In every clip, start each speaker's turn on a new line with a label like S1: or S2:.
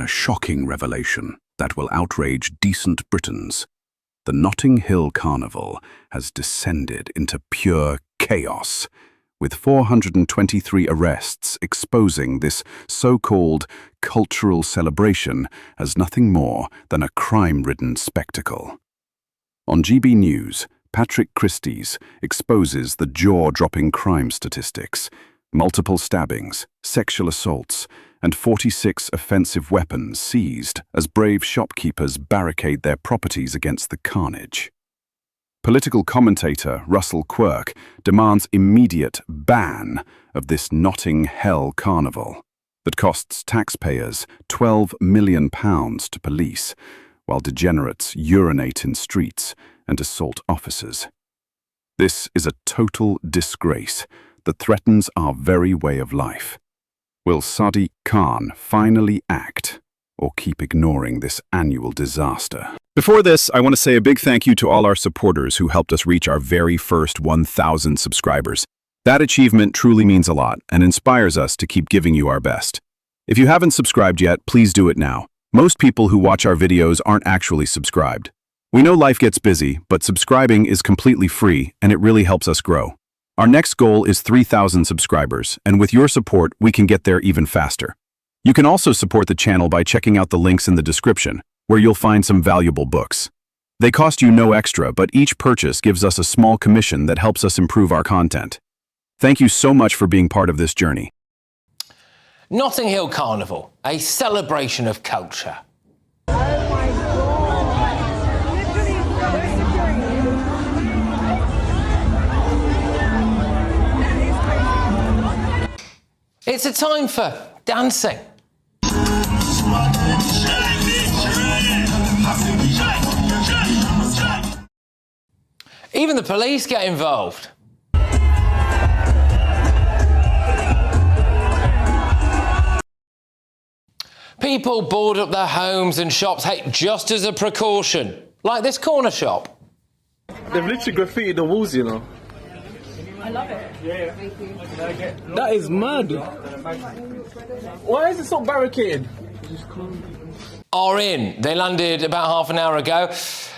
S1: in a shocking revelation that will outrage decent Britons. The Notting Hill Carnival has descended into pure chaos, with 423 arrests exposing this so-called cultural celebration as nothing more than a crime-ridden spectacle. On GB News, Patrick Christie's exposes the jaw-dropping crime statistics: multiple stabbings, sexual assaults, and 46 offensive weapons seized as brave shopkeepers barricade their properties against the carnage. Political commentator Russell Quirk demands immediate ban of this Notting Hill Carnival that costs taxpayers £12 million to police, while degenerates urinate in streets and assault officers. This is a total disgrace that threatens our very way of life. Will Sadiq Khan finally act, or keep ignoring this annual disaster?
S2: Before this, I want to say a big thank you to all our supporters who helped us reach our very first 1,000 subscribers. That achievement truly means a lot and inspires us to keep giving you our best. If you haven't subscribed yet, please do it now. Most people who watch our videos aren't actually subscribed. We know life gets busy, but subscribing is completely free and it really helps us grow. Our next goal is 3,000 subscribers, and with your support, we can get there even faster. You can also support the channel by checking out the links in the description, where you'll find some valuable books. They cost you no extra, but each purchase gives us a small commission that helps us improve our content. Thank you so much for being part of this journey.
S3: Notting Hill Carnival, a celebration of culture. It's a time for dancing. Even the police get involved. People board up their homes and shops, hey, just as a precaution, like this corner shop.
S4: They've literally graffitied the walls, you know.
S5: I love it.
S4: Yeah. That is mad. Why is it so barricaded?
S3: Are in. They landed about half an hour ago.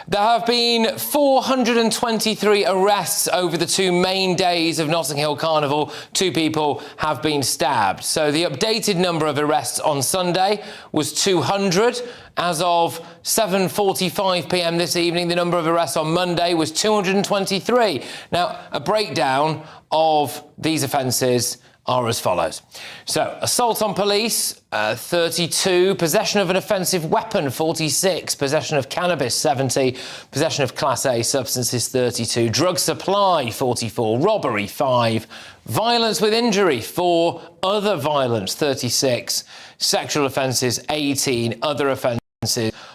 S3: There have been 423 arrests over the 2 main days of Notting Hill Carnival. 2 people have been stabbed. So the updated number of arrests on Sunday was 200. As of 7:45 p.m. this evening, the number of arrests on Monday was 223. Now, a breakdown of these offences are as follows. So, assault on police, 32, possession of an offensive weapon, 46, possession of cannabis, 70, possession of Class A substances, 32, drug supply, 44, robbery, 5, violence with injury, 4, other violence, 36, sexual offences, 18, other offences,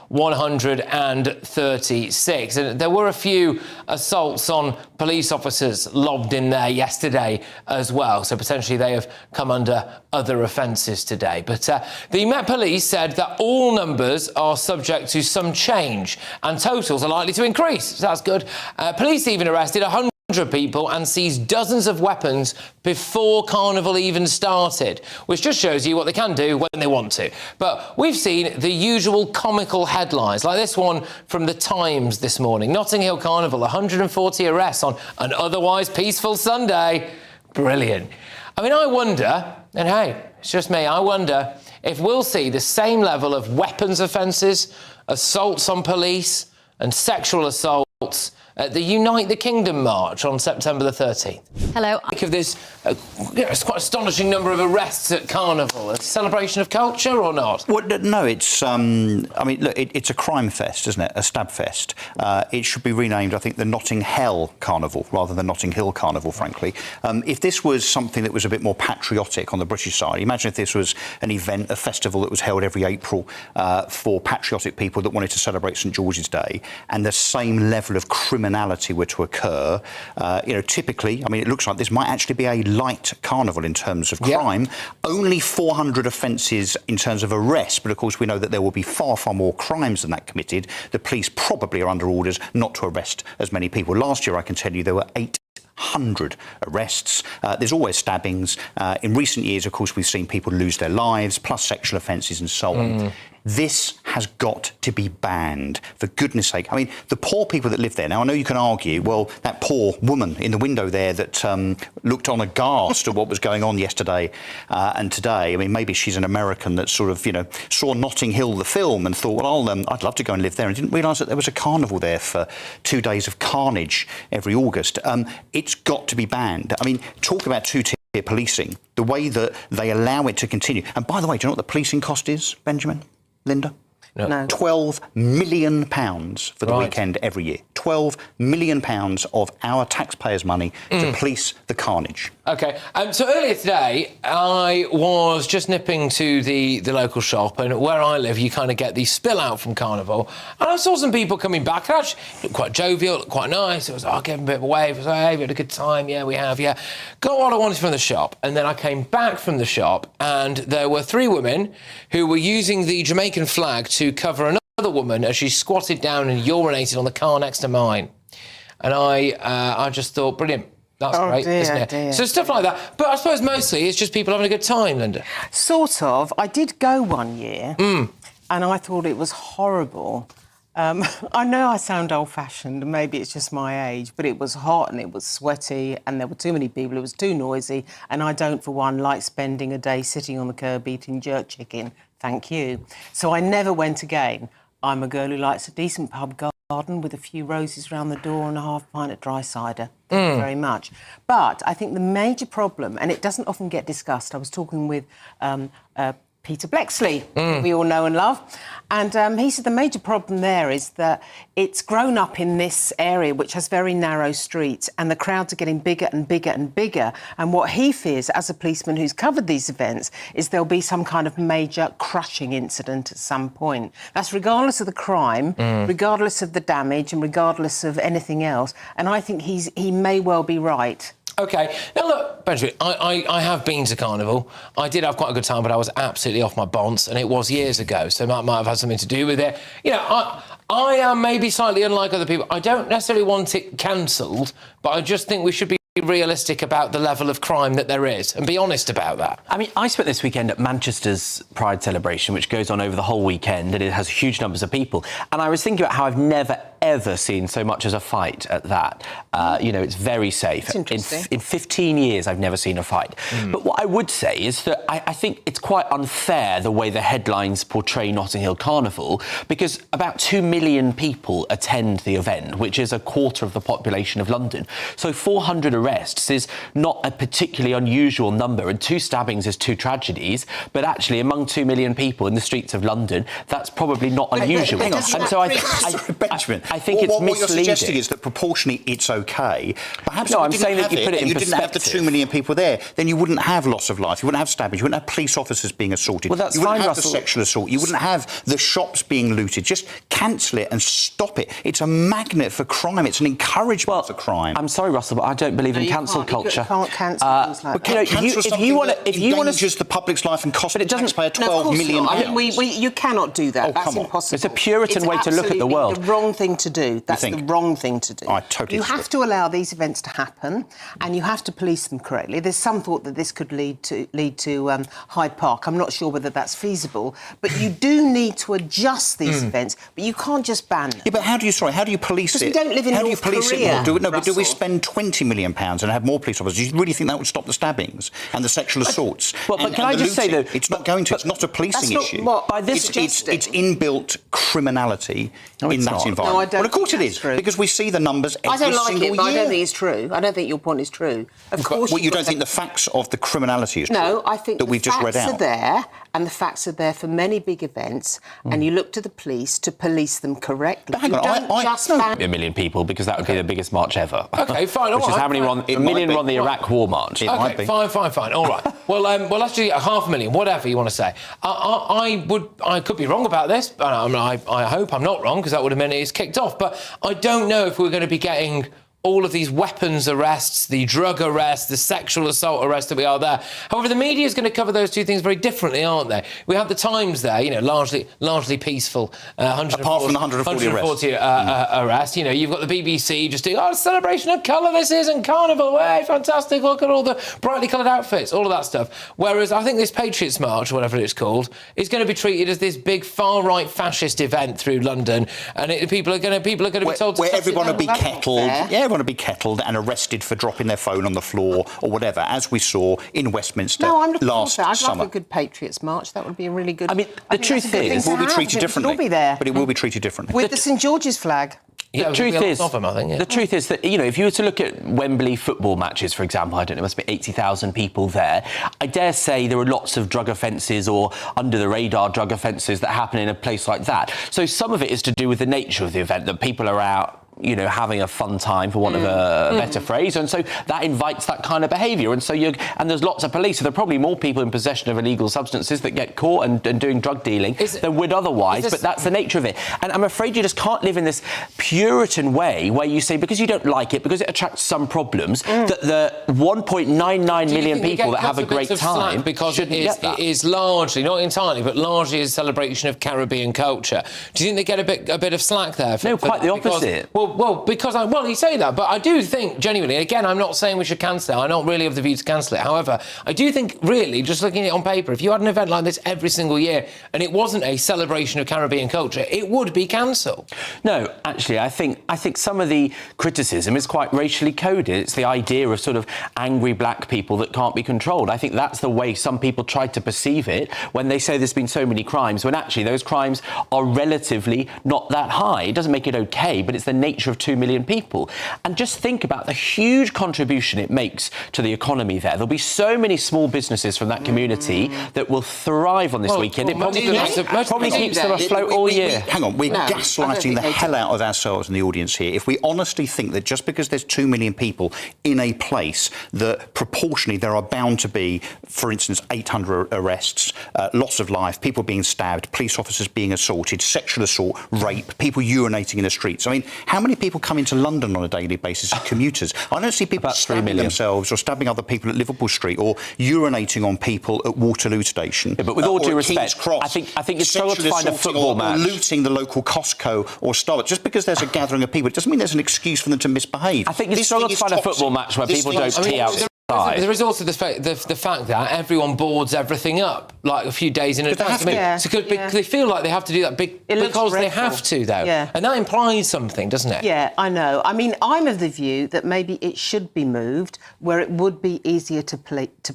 S3: 136. And there were a few assaults on police officers lobbed in there yesterday as well, so potentially they have come under other offences today. But the Met Police said that all numbers are subject to some change and totals are likely to increase, so that's good. Police even arrested 100 people and seized dozens of weapons before Carnival even started, which just shows you what they can do when they want to. But we've seen the usual comical headlines, like this one from The Times this morning. Notting Hill Carnival, 140 arrests on an otherwise peaceful Sunday. Brilliant. I mean, I wonder, and hey, it's just me, I wonder if we'll see the same level of weapons offences, assaults on police and sexual assaults at the Unite the Kingdom March on September the 13th.
S5: Hello.
S3: Think of this, it's quite astonishing number of arrests at Carnival. A celebration of culture or not?
S6: Well, no, it's, I mean, look, it's a crime fest, isn't it? A stab fest. It should be renamed, I think, the Notting Hill Carnival, rather than Notting Hill Carnival, frankly. If this was something that was a bit more patriotic on the British side, imagine if this was an event, a festival that was held every April for patriotic people that wanted to celebrate St George's Day, and the same level of criminality were to occur. You know, typically, I mean, it looks like this might actually be a light carnival in terms of crime. Yep. Only 400 offences in terms of arrests, but of course we know that there will be far, far more crimes than that committed. The police probably are under orders not to arrest as many people. Last year, I can tell you, there were 100 arrests. There's always stabbings. In recent years, of course, we've seen people lose their lives, plus sexual offences and so on. This has got to be banned, for goodness sake. I mean, the poor people that live there. Now, I know you can argue, well, that poor woman in the window there that looked on aghast at what was going on yesterday and today. I mean, maybe she's an American that sort of, saw Notting Hill, the film, and thought, well, I'd love to go and live there, and didn't realise that there was a carnival there for 2 days of carnage every August. It's got to be banned. I mean, talk about two-tier policing, the way that they allow it to continue. And by the way, do you know what the policing cost is, Benjamin? Linda?
S3: No.
S6: £12 million for the weekend every year. £12 million of our taxpayers' money to police the carnage.
S3: OK, so earlier today, I was just nipping to the local shop, and where I live, you kind of get the spill out from Carnival, and I saw some people coming back, and actually looked quite jovial, looked quite nice. It was, I gave them a bit of a wave. I was like, hey, we had a good time. Yeah, we have, yeah. Got what I wanted from the shop, and then I came back from the shop, and there were 3 women who were using the Jamaican flag to cover another woman as she squatted down and urinated on the car next to mine. And I just thought, brilliant. That's great,
S7: dear,
S3: isn't it?
S7: Dear.
S3: So stuff like that. But I suppose mostly it's just people having a good time, Linda.
S7: Sort of. I did go one year, and I thought it was horrible. I know I sound old-fashioned, and maybe it's just my age, but it was hot and it was sweaty and there were too many people, it was too noisy, and I don't, for one, like spending a day sitting on the curb eating jerk chicken. Thank you. So I never went again. I'm a girl who likes a decent pub garden with a few roses round the door and a half pint of dry cider. Thank you very much. But I think the major problem, and it doesn't often get discussed, I was talking with Peter Blexley, who we all know and love, and he said the major problem there is that it's grown up in this area which has very narrow streets, and the crowds are getting bigger and bigger and bigger, and what he fears as a policeman who's covered these events is there'll be some kind of major crushing incident at some point. That's regardless of the crime, regardless of the damage and regardless of anything else, and I think he may well be right.
S3: OK, now look, Benjamin, I have been to Carnival. I did have quite a good time, but I was absolutely off my bonce, and it was years ago, so that might have had something to do with it. I am maybe slightly unlike other people. I don't necessarily want it cancelled, but I just think we should be realistic about the level of crime that there is and be honest about that.
S8: I mean, I spent this weekend at Manchester's Pride celebration, which goes on over the whole weekend, and it has huge numbers of people. And I was thinking about how I've never, ever seen so much as a fight at that. It's very safe. In 15 years, I've never seen a fight. But what I would say is that I think it's quite unfair the way the headlines portray Notting Hill Carnival, because about 2 million people attend the event, which is a quarter of the population of London. So 400 arrests is not a particularly unusual number, and 2 stabbings is 2 tragedies, but actually among 2 million people in the streets of London, that's probably not unusual.
S6: Hang on.
S8: And so
S6: Benjamin,
S8: I think it's misleading.
S6: What you're suggesting is that proportionally it's OK. Perhaps
S8: no,
S6: if
S8: I'm saying that you put it in
S6: you didn't have the 2 million people there, then you wouldn't have loss of life, you wouldn't have stabbings, you wouldn't have police officers being assaulted,
S8: well, that's
S6: you wouldn't
S8: fine,
S6: have
S8: Russell.
S6: the sexual assault, you wouldn't have the shops being looted. Just cancel it and stop it. It's a magnet for crime. It's an encouragement for crime.
S8: I'm sorry, Russell, but I don't believe in cancel culture.
S7: You can't cancel things like that.
S6: If you want to just the public's life and cost the taxpayer £12 million.
S7: You cannot do that. That's impossible.
S8: It's a Puritan way to look at the world.
S7: It's the wrong thing to do. That's the wrong thing to do.
S6: I totally
S7: You
S6: disagree.
S7: have to allow these events to happen, and you have to police them correctly. There's some thought that this could lead to Hyde Park. I'm not sure whether that's feasible, but you do need to adjust these events. But you can't just ban them.
S6: Yeah, but how do you police it?
S7: Because we don't live in
S6: how
S7: North
S6: do you police
S7: Korea,
S6: it more? But do we
S7: Russell.
S6: spend £20 million and have more police officers? Do you really think that would stop the stabbings and the sexual assaults?
S8: But
S6: and
S8: can I
S6: the
S8: just say
S6: looting?
S8: that
S6: It's not going to. It's not a policing
S7: That's not
S6: issue.
S7: what
S8: By this
S6: it's inbuilt criminality in
S8: it's
S6: that
S8: not.
S6: environment.
S7: No, I don't
S6: well, of course
S7: think
S6: it
S7: that's
S6: is,
S7: true.
S6: because we see the numbers every
S7: I don't like
S6: single
S7: it, but I
S6: year.
S7: don't think it's true. I don't think your point is true. Of course.
S6: Well, you don't think the facts of the criminality is true?
S7: No, I think
S6: that
S7: the
S6: we've just read
S7: facts
S6: out.
S7: are there, and the facts are there for many big events, and you look to the police to police them correctly.
S6: But hang on,
S7: You don't just ban-
S8: A million people, because that would be the biggest march ever.
S3: OK, fine, all
S8: Which is
S3: right,
S8: how many
S3: fine.
S8: a million run the Iraq War march.
S6: It might
S3: OK,
S6: be.
S3: fine. All right. Well, let's do 500,000, whatever you want to say. I could be wrong about this, but I hope I'm not wrong, because that would have meant it's kicked off. But I don't know if we're going to be getting all of these weapons arrests, the drug arrests, the sexual assault arrests that we are there. However, the media is going to cover those two things very differently, aren't they? We have the Times there, you know, largely peaceful.
S6: Apart from the 140
S3: arrests. You know, you've got the BBC just doing, celebration of colour this is, and Carnival, hey, fantastic, look at all the brightly coloured outfits, all of that stuff. Whereas I think this Patriots March, whatever it's called, is going to be treated as this big far-right fascist event through London, and people are going to be told to...
S6: Where everyone will be kettled. Yeah, everyone will be kettled and arrested for dropping their phone on the floor or whatever, as we saw in Westminster last summer.
S7: I'd like a good Patriots March. That would be a really good...
S8: I mean, the truth is...
S6: It will be treated differently.
S7: It will be there.
S6: But it will be treated differently.
S7: With the St George's flag.
S3: Yeah,
S8: the truth is that, you know, if you were to look at Wembley football matches, for example, I don't know, there must be 80,000 people there. I dare say there are lots of drug offences or under-the-radar drug offences that happen in a place like that. So some of it is to do with the nature of the event, that people are out, you know, having a fun time, for want of a better phrase, and so that invites that kind of behaviour. And so and there's lots of police, so there are probably more people in possession of illegal substances that get caught and doing drug dealing than would otherwise, but that's the nature of it. And I'm afraid you just can't live in this Puritan way where you say, because you don't like it, because it attracts some problems, that the 1.99 million people that have a great time
S3: because it is largely, not entirely, but largely a celebration of Caribbean culture. Do you think they get a bit of slack there?
S8: No, quite the opposite.
S3: Well, you say that, but I do think, genuinely, again, I'm not saying we should cancel it. I'm not really of the view to cancel it. However, I do think, really, just looking at it on paper, if you had an event like this every single year and it wasn't a celebration of Caribbean culture, it would be cancelled.
S8: No, actually, I think some of the criticism is quite racially coded. It's the idea of sort of angry black people that can't be controlled. I think that's the way some people try to perceive it when they say there's been so many crimes, when actually those crimes are relatively not that high. It doesn't make it OK, but it's the nature of 2 million people. And just think about the huge contribution it makes to the economy there. There'll be so many small businesses from that community that will thrive on this weekend. It probably keeps them afloat all year.
S6: Hang on, we're gaslighting the hell out of ourselves and the audience here. If we honestly think that just because there's 2 million people in a place, that proportionally there are bound to be, for instance, 800 arrests, loss of life, people being stabbed, police officers being assaulted, sexual assault, rape, people urinating in the streets. I mean, how many people come into London on a daily basis as commuters? I don't see people stabbing themselves or stabbing other people at Liverpool Street or urinating on people at Waterloo Station.
S8: Yeah, but with all due respect,
S6: Cross,
S8: I think you struggle to find a football match.
S6: Or looting the local Costco or Starbucks. Just because there's a gathering of people, it doesn't mean there's an excuse for them to misbehave.
S8: I think you struggle to find a football match where people don't tee out.
S3: There is also the fact that everyone boards everything up like a few days in advance. They feel like they have to do that because they have to, though. Yeah. And that implies something, doesn't it?
S7: Yeah, I know. I mean, I'm of the view that maybe it should be moved where it would be easier to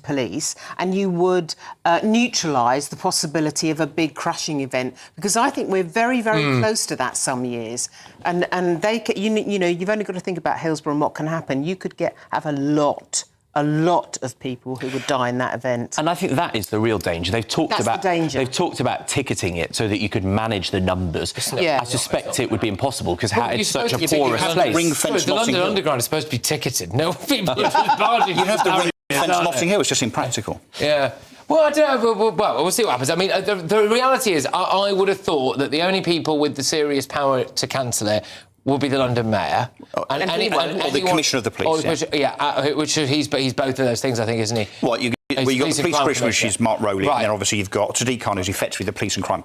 S7: police and you would neutralise the possibility of a big crashing event, because I think we're very, very close to that some years. And they, you know, you've only got to think about Hillsborough and what can happen. You could have a lot of people who would die in that event.
S8: And I think that is the real danger. They've talked about ticketing it so that you could manage the numbers.
S7: Yeah.
S8: I suspect it would be impossible because it's such a porous place.
S3: The London Underground is supposed to be ticketed. No people just barging.
S6: You have to ring-fence Notting Hill. It's just impractical.
S3: Yeah. Well, I don't know. Well, we'll see what happens. I mean, the reality is, I would have thought that the only people with the serious power to cancel it will be the London Mayor.
S6: Or the Commissioner of the Police.
S3: Which he's both of those things, I think, isn't he?
S6: Well, you've got the Police Commissioner, which is Mark Rowley, and then obviously you've got Sadiq Khan, who's effectively the police and crime